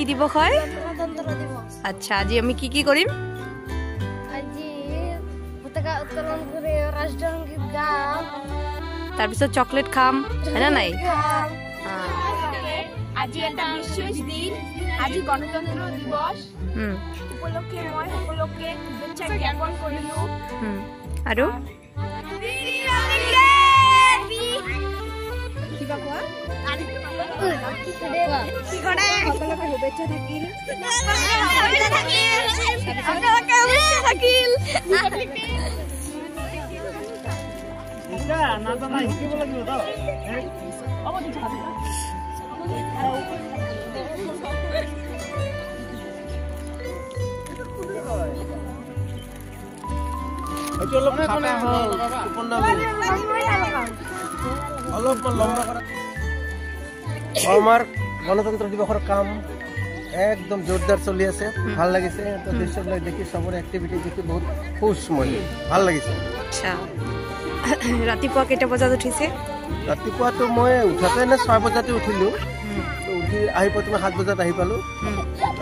দিবস হয়? গণতন্ত্ৰ দিবস। আচ্ছা, আজি আমি কি কৰিম? আজি পতাকা উত্তোলন কৰি ৰাষ্ট্ৰসংগীত গাম, তাৰপিছত চকলেট খাম, হয়নে নাই? আজি এটা বিশেষ দিন, আজি গণতন্ত্ৰ দিবস উপলক্ষে মই সকলোকে শুভেচ্ছা জ্ঞাপন কৰিলো। আৰু কিবা কোৱা? সকলোকে শুভেচ্ছা থাকিল। আমাৰ গণতন্ত্ৰ দিবসেৰ কাম একদম জোৰদাৰ চলি আছে, ভাল লাগিছে। দৃশ্যবিলাক দেখি সবৰে এক্টিভিটি দেখি বহুত খুশ, মই ভাল লাগিছে। আচ্ছা, ৰাতিপুৱা কেইটা বজাত উঠিছে? ৰাতিপুৱাটো মই উঠাতে এনে 6 বজাতে উঠিলোঁ। উঠি আহি প্ৰথমে 7 বজাত আহি পালোঁ।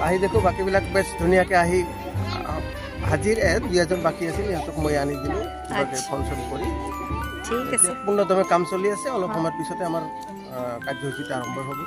আহি দেখোঁ বাকীবিলাক বেছ ধুনীয়াকৈ আহি হাজিৰ। 2-এজন বাকী আছিল, সিহঁতক মই আনি দিলোঁ ফোন চোন কৰি। ঠিক আছে, পূৰ্ণদমে কাম চলি আছে। অলপ সময়ৰ পিছতে আমাৰ কাৰ্যসূচীটো আৰম্ভ হ'ব।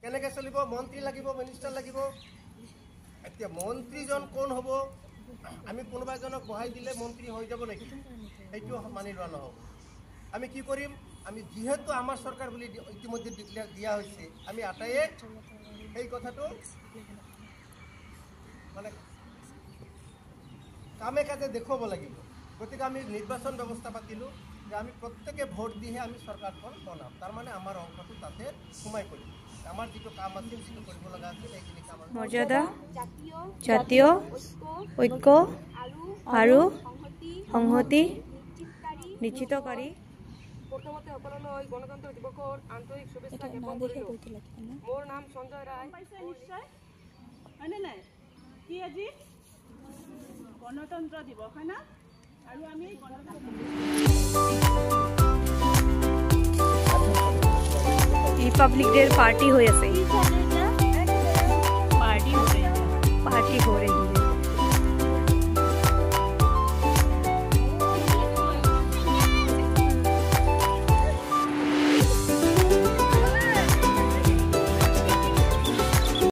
কেনেকৈ চলিব? মন্ত্ৰী লাগিব, মিনিষ্টাৰ লাগিব। এতিয়া মন্ত্ৰীজন কোন হ'ব? আমি কোনোবা এজনক বহাই দিলে মন্ত্ৰী হৈ যাব নেকি? সেইটো মানি লোৱা নহ'ব। আমি কি কৰিম? আমি যিহেতু আমাৰ চৰকাৰ বুলি ইতিমধ্যে ডিক্লেয়াৰ দিয়া হৈছে, আমি আটাইয়ে এই কথাটো মানে কামে কাজে দেখুৱাব লাগিব। গতিকে আমি নিৰ্বাচন ব্যৱস্থা পাতিলোঁ যে আমি প্ৰত্যেকে ভোট দিহে আমি চৰকাৰখন বনাম। তাৰমানে আমাৰ অংশটো তাতে সোমাই পৰিম। আমাৰ যিটো কাম আছিল, যিটো কৰিব লগা আছিল, সেইখিনি কাম মৰ্যাদা, জাতীয় ঐক্য আৰু সংহতি নিশ্চিতকাৰী প্ৰথমতে সকলোলৈ গণতন্ত্ৰ দিৱসৰ আন্তৰিক শুভেচ্ছা জ্ঞাপন কৰিলোঁ। মোৰ নাম সঞ্জয় ৰায়। নিশ্চয় হয়নে নাই? কি আজি গণতন্ত্ৰ দিৱস হয় না? আৰু আমি ৰিপাবলিক ডে পাৰ্টি হয়ে আছে, পাৰ্টি পাৰ্টি हो रही है।